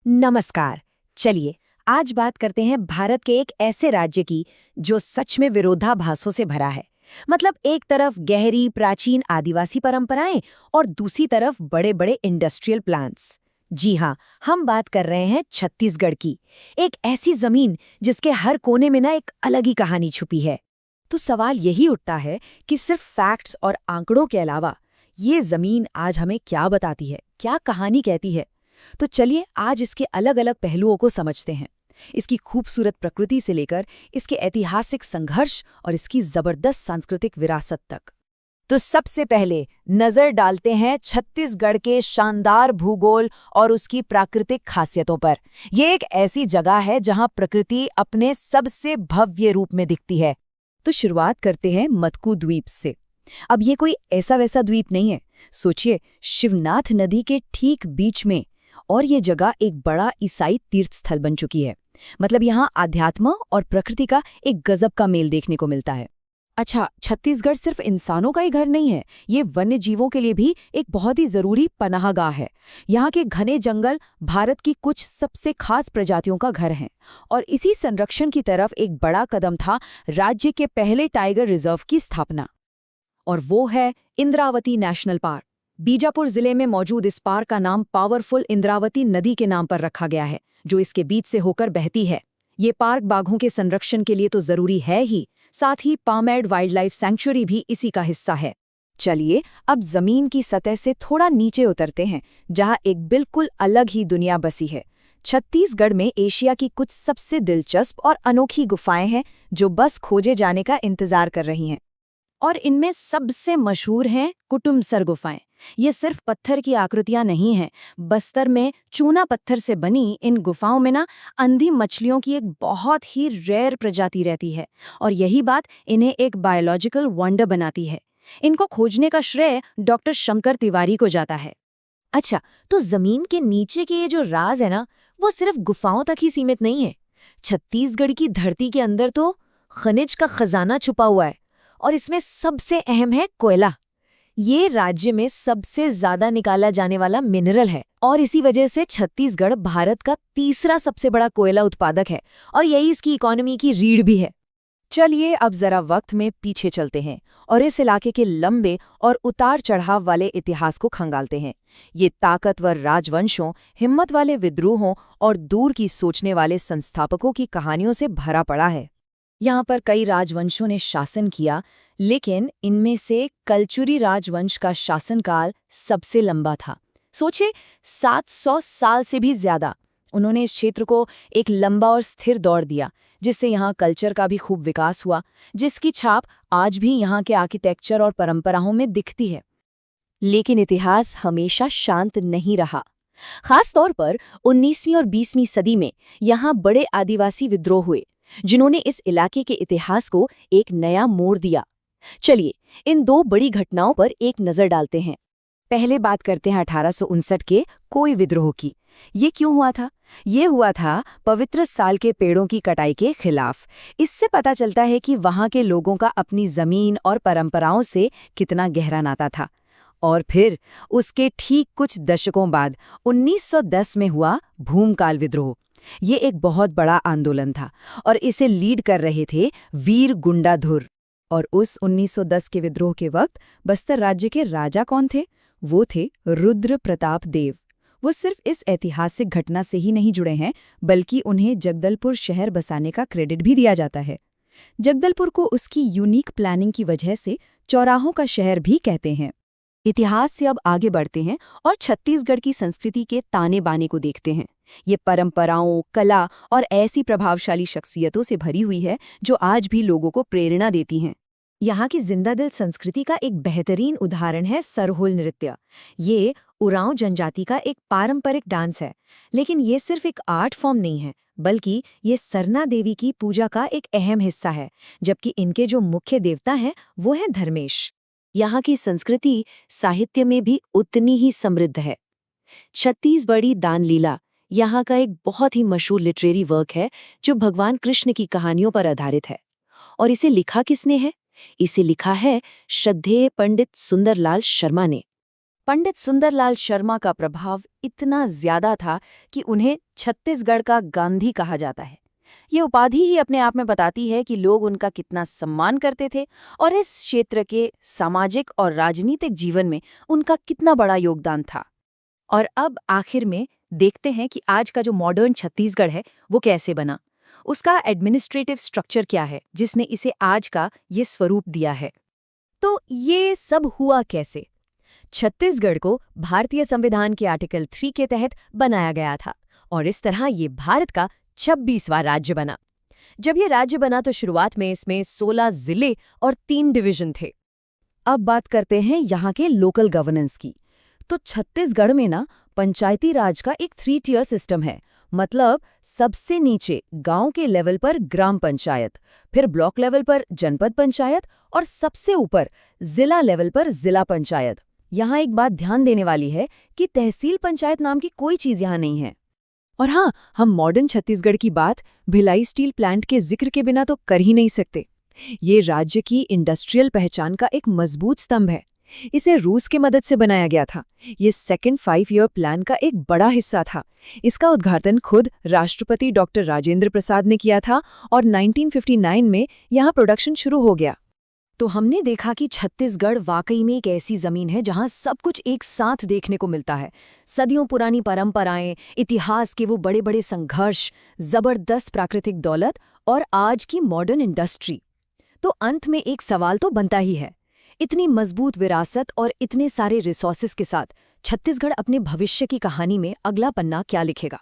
नमस्कार। चलिए आज बात करते हैं भारत के एक ऐसे राज्य की जो सच में विरोधाभासों से भरा है। मतलब एक तरफ गहरी प्राचीन आदिवासी परंपराएं और दूसरी तरफ बड़े बड़े इंडस्ट्रियल प्लांट्स। जी हाँ, हम बात कर रहे हैं छत्तीसगढ़ की। एक ऐसी जमीन जिसके हर कोने में ना एक अलग ही कहानी छुपी है। तो सवाल यही उठता है कि सिर्फ फैक्ट्स और आंकड़ों के अलावा ये जमीन आज हमें क्या बताती है, क्या कहानी कहती है। तो चलिए आज इसके अलग अलग पहलुओं को समझते हैं, इसकी खूबसूरत प्रकृति से लेकर इसके ऐतिहासिक संघर्ष और इसकी जबरदस्त सांस्कृतिक विरासत तक। तो सबसे पहले नजर डालते हैं छत्तीसगढ़ के शानदार भूगोल और उसकी प्राकृतिक खासियतों पर। यह एक ऐसी जगह है जहां प्रकृति अपने सबसे भव्य रूप में दिखती है। तो शुरुआत करते हैं मतकू द्वीप से। अब ये कोई ऐसा वैसा द्वीप नहीं है। सोचिए, शिवनाथ नदी के ठीक बीच में, और ये जगह एक बड़ा ईसाई तीर्थ स्थल बन चुकी है। मतलब यहाँ आध्यात्म और प्रकृति का एक गजब का मेल देखने को मिलता है। अच्छा, छत्तीसगढ़ सिर्फ इंसानों का ही घर नहीं है, ये वन्य जीवों के लिए भी एक बहुत ही जरूरी पनाहगाह है। यहाँ के घने जंगल भारत की कुछ सबसे खास प्रजातियों का घर हैं, और इसी संरक्षण की तरफ एक बड़ा कदम था राज्य के पहले टाइगर रिजर्व की स्थापना, और वो है इंद्रावती नेशनल पार्क। बीजापुर जिले में मौजूद इस पार्क का नाम पावरफुल इंद्रावती नदी के नाम पर रखा गया है, जो इसके बीच से होकर बहती है। ये पार्क बाघों के संरक्षण के लिए तो जरूरी है ही, साथ ही पामेड वाइल्ड लाइफ सैंक्चुरी भी इसी का हिस्सा है। चलिए अब जमीन की सतह से थोड़ा नीचे उतरते हैं, जहां एक बिल्कुल अलग ही दुनिया बसी है। छत्तीसगढ़ में एशिया की कुछ सबसे दिलचस्प और अनोखी गुफाएं हैं जो बस खोजे जाने का इंतजार कर रही हैं। और इनमें सबसे मशहूर हैं कुटुमसर गुफाएं। ये सिर्फ पत्थर की आकृतियां नहीं हैं। बस्तर में चूना पत्थर से बनी इन गुफाओं में ना अंधी मछलियों की एक बहुत ही रेयर प्रजाति रहती है, और यही बात इन्हें एक बायोलॉजिकल वंडर बनाती है। इनको खोजने का श्रेय डॉक्टर शंकर तिवारी को जाता है। अच्छा, तो जमीन के नीचे के ये जो राज है ना, वो सिर्फ गुफाओं तक ही सीमित नहीं है। छत्तीसगढ़ की धरती के अंदर तो खनिज का खजाना छुपा हुआ है, और इसमें सबसे अहम है कोयला। ये राज्य में सबसे ज्यादा निकाला जाने वाला मिनरल है, और इसी वजह से छत्तीसगढ़ भारत का तीसरा सबसे बड़ा कोयला उत्पादक है, और यही इसकी इकोनॉमी की रीढ़ भी है। चलिए अब जरा वक्त में पीछे चलते हैं और इस इलाके के लंबे और उतार चढ़ाव वाले इतिहास को खंगालते हैं। ये ताकतवर राजवंशों, हिम्मत वाले विद्रोहों और दूर की सोचने वाले संस्थापकों की कहानियों से भरा पड़ा है। यहाँ पर कई राजवंशों ने शासन किया, लेकिन इनमें से कलचुरी राजवंश का शासनकाल सबसे लंबा था। सोचिए, 700 साल से भी ज्यादा उन्होंने इस क्षेत्र को एक लंबा और स्थिर दौर दिया, जिससे यहाँ कल्चर का भी खूब विकास हुआ, जिसकी छाप आज भी यहाँ के आर्किटेक्चर और परंपराओं में दिखती है। लेकिन इतिहास हमेशा शांत नहीं रहा। खास तौर पर 19वीं और 20वीं सदी में यहाँ बड़े आदिवासी विद्रोह हुए, जिन्होंने इस इलाके के इतिहास को एक नया मोड़ दिया। चलिए इन दो बड़ी घटनाओं पर एक नजर डालते हैं। पहले बात करते हैं 1859 के कोई विद्रोह की। ये क्यों हुआ था? ये हुआ था पवित्र साल के पेड़ों की कटाई के खिलाफ। इससे पता चलता है कि वहां के लोगों का अपनी जमीन और परंपराओं से कितना गहरा नाता था। और फिर उसके ठीक कुछ दशकों बाद 1910 में हुआ भूमकाल विद्रोह। ये एक बहुत बड़ा आंदोलन था, और इसे लीड कर रहे थे वीर गुंडाधुर। और उस 1910 के विद्रोह के वक्त बस्तर राज्य के राजा कौन थे? वो थे रुद्र प्रताप देव। वो सिर्फ इस ऐतिहासिक घटना से ही नहीं जुड़े हैं, बल्कि उन्हें जगदलपुर शहर बसाने का क्रेडिट भी दिया जाता है। जगदलपुर को उसकी यूनिक प्लानिंग की वजह से चौराहों का शहर भी कहते हैं। इतिहास से अब आगे बढ़ते हैं और छत्तीसगढ़ की संस्कृति के ताने बाने को देखते हैं। ये परंपराओं, कला और ऐसी प्रभावशाली शख्सियतों से भरी हुई है जो आज भी लोगों को प्रेरणा देती हैं। यहाँ की जिंदादिल संस्कृति का एक बेहतरीन उदाहरण है सरहुल नृत्य। ये उरांव जनजाति का एक पारंपरिक डांस है, लेकिन ये सिर्फ एक आर्ट फॉर्म नहीं है, बल्कि ये सरना देवी की पूजा का एक अहम हिस्सा है, जबकि इनके जो मुख्य देवता हैं वो है धर्मेश। यहाँ की संस्कृति साहित्य में भी उतनी ही समृद्ध है। छत्तीसगढ़ी दान लीला यहाँ का एक बहुत ही मशहूर लिटरेरी वर्क है, जो भगवान कृष्ण की कहानियों पर आधारित है। और इसे लिखा किसने है? इसे लिखा है श्रद्धेय पंडित सुंदरलाल शर्मा ने। पंडित सुंदरलाल शर्मा का प्रभाव इतना ज्यादा था कि उन्हें छत्तीसगढ़ का गांधी कहा जाता है। ये उपाधि ही अपने आप में बताती है कि लोग उनका कितना सम्मान करते थे और इस क्षेत्र के सामाजिक और राजनीतिक जीवन में उनका कितना बड़ा योगदान था। और अब आखिर में देखते हैं कि आज का जो मॉडर्न छत्तीसगढ़ है वो कैसे बना। उसका एडमिनिस्ट्रेटिव स्ट्रक्चर क्या है जिसने इसे आज का ये स्वरूप दिया है। तो ये सब हुआ कैसे? छत्तीसगढ़ को भारतीय संविधान के आर्टिकल 3 के तहत बनाया गया था और इस तरह ये भारत का 26वां राज्य बना। जब ये राज्य बना तो शुरुआत में इसमें 16 जिले और 3 डिवीजन थे। अब बात करते हैं यहाँ के लोकल गवर्नेंस की। तो छत्तीसगढ़ में ना पंचायती राज का एक 3 टियर सिस्टम है। मतलब सबसे नीचे गांव के लेवल पर ग्राम पंचायत, फिर ब्लॉक लेवल पर जनपद पंचायत और सबसे ऊपर जिला लेवल पर जिला पंचायत। यहाँ एक बात ध्यान देने वाली है कि तहसील पंचायत नाम की कोई चीज यहाँ नहीं है। और हाँ, हम मॉडर्न छत्तीसगढ़ की बात भिलाई स्टील प्लांट के जिक्र के बिना तो कर ही नहीं सकते। ये राज्य की इंडस्ट्रियल पहचान का एक मजबूत स्तंभ है। इसे रूस की मदद से बनाया गया था। ये सेकेंड 5 ईयर प्लान का एक बड़ा हिस्सा था। इसका उद्घाटन खुद राष्ट्रपति डॉक्टर राजेंद्र प्रसाद ने किया था और 1959 में यहाँ प्रोडक्शन शुरू हो गया। तो हमने देखा कि छत्तीसगढ़ वाकई में एक ऐसी जमीन है जहां सब कुछ एक साथ देखने को मिलता है। सदियों पुरानी परंपराएं, इतिहास के वो बड़े बड़े संघर्ष, जबरदस्त प्राकृतिक दौलत और आज की मॉडर्न इंडस्ट्री। तो अंत में एक सवाल तो बनता ही है, इतनी मजबूत विरासत और इतने सारे रिसोर्सेज के साथ छत्तीसगढ़ अपने भविष्य की कहानी में अगला पन्ना क्या लिखेगा?